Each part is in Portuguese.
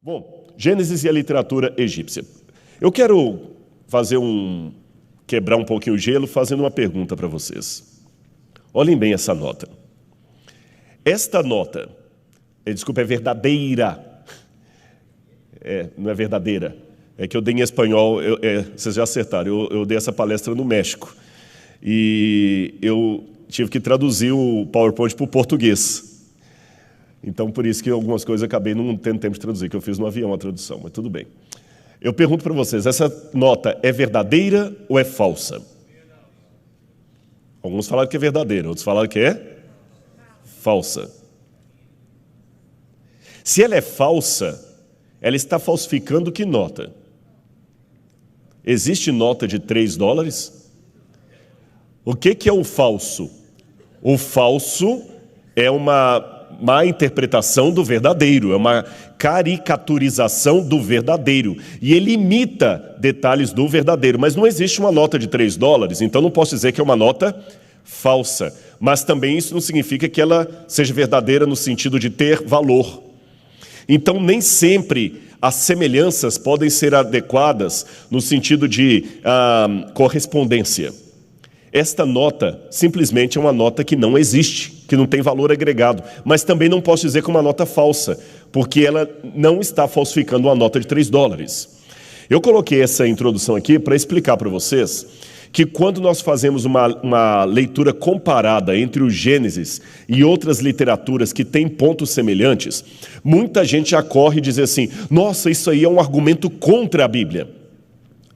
Bom, Gênesis e a literatura egípcia. Eu quero quebrar um pouquinho o gelo fazendo uma pergunta para vocês. Olhem bem essa nota. Esta nota, desculpa, é verdadeira. Não é verdadeira. É que eu dei em espanhol, vocês já acertaram, eu dei essa palestra no México. E eu tive que traduzir o PowerPoint para o português. Então, por isso que algumas coisas eu acabei não tendo tempo de traduzir, que eu fiz no avião a tradução, mas tudo bem. Eu pergunto para vocês, essa nota é verdadeira ou é falsa? Alguns falaram que é verdadeira, outros falaram que é falsa. Se ela é falsa, ela está falsificando que nota? Existe nota de $3? O que é o falso? O falso é uma má interpretação do verdadeiro, é uma caricaturização do verdadeiro, e ele imita detalhes do verdadeiro, mas não existe uma nota de $3, então não posso dizer que é uma nota falsa, mas também isso não significa que ela seja verdadeira no sentido de ter valor. Então nem sempre as semelhanças podem ser adequadas no sentido de correspondência. Esta nota simplesmente é uma nota que não existe, que não tem valor agregado, mas também não posso dizer que é uma nota falsa, porque ela não está falsificando uma nota de $3. Eu coloquei essa introdução aqui para explicar para vocês que quando nós fazemos uma leitura comparada entre o Gênesis e outras literaturas que têm pontos semelhantes, muita gente já corre e diz assim, nossa, isso aí é um argumento contra a Bíblia.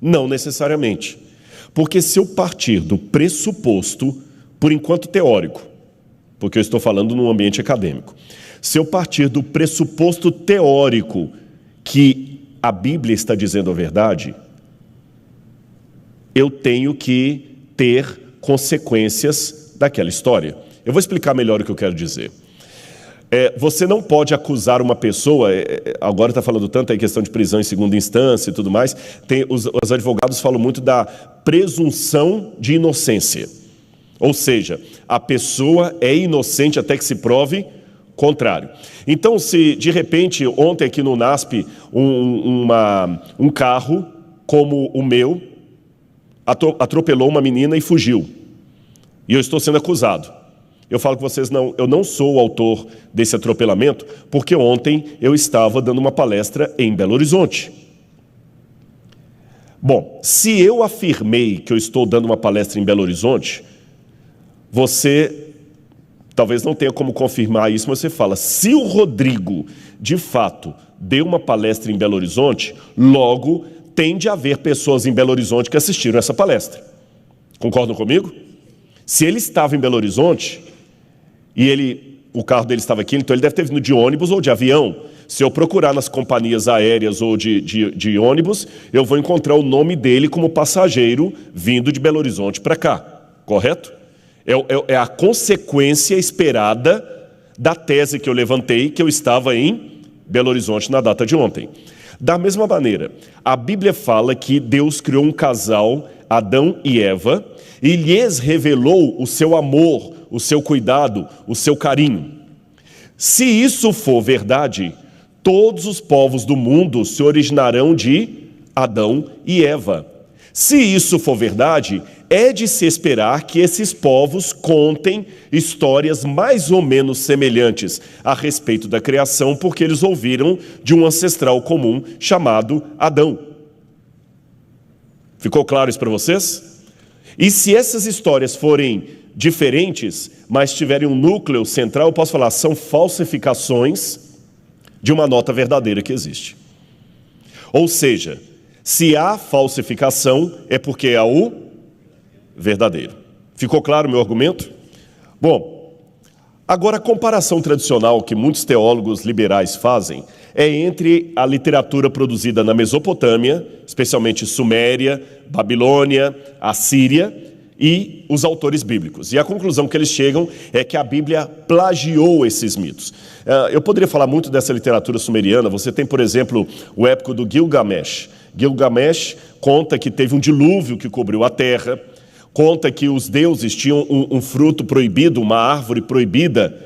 Não necessariamente. Porque se eu partir do pressuposto, por enquanto teórico, porque eu estou falando num ambiente acadêmico, se eu partir do pressuposto teórico que a Bíblia está dizendo a verdade, eu tenho que ter consequências daquela história. Eu vou explicar melhor o que eu quero dizer. Você não pode acusar uma pessoa, agora está falando tanto aí questão de prisão em segunda instância e tudo mais, os advogados falam muito da presunção de inocência. Ou seja, a pessoa é inocente até que se prove contrário. Então, se de repente, ontem aqui no NASP, um carro como o meu atropelou uma menina e fugiu, e eu estou sendo acusado. Eu falo com vocês, não, eu não sou o autor desse atropelamento, porque ontem eu estava dando uma palestra em Belo Horizonte. Bom, se eu afirmei que eu estou dando uma palestra em Belo Horizonte, você talvez não tenha como confirmar isso, mas você fala, se o Rodrigo, de fato, deu uma palestra em Belo Horizonte, logo tem de haver pessoas em Belo Horizonte que assistiram essa palestra. Concordam comigo? Se ele estava em Belo Horizonte e o carro dele estava aqui, então ele deve ter vindo de ônibus ou de avião. Se eu procurar nas companhias aéreas ou de ônibus, eu vou encontrar o nome dele como passageiro vindo de Belo Horizonte para cá. Correto? É a consequência esperada da tese que eu levantei, que eu estava em Belo Horizonte na data de ontem. Da mesma maneira, a Bíblia fala que Deus criou um casal, Adão e Eva, e lhes revelou o seu amor, o seu cuidado, o seu carinho. Se isso for verdade, todos os povos do mundo se originarão de Adão e Eva. Se isso for verdade, é de se esperar que esses povos contem histórias mais ou menos semelhantes a respeito da criação, porque eles ouviram de um ancestral comum chamado Adão. Ficou claro isso para vocês? E se essas histórias forem diferentes, mas tiverem um núcleo central, eu posso falar, são falsificações de uma nota verdadeira que existe. Ou seja, se há falsificação, é porque há o verdadeiro. Ficou claro o meu argumento? Bom, agora a comparação tradicional que muitos teólogos liberais fazem é entre a literatura produzida na Mesopotâmia, especialmente Suméria, Babilônia, Assíria, e os autores bíblicos. E a conclusão que eles chegam é que a Bíblia plagiou esses mitos. Eu poderia falar muito dessa literatura sumeriana. Você tem, por exemplo, o épico do Gilgamesh. Gilgamesh conta que teve um dilúvio que cobriu a terra, conta que os deuses tinham um fruto proibido, uma árvore proibida,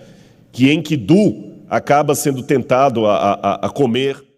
que Enkidu acaba sendo tentado a comer.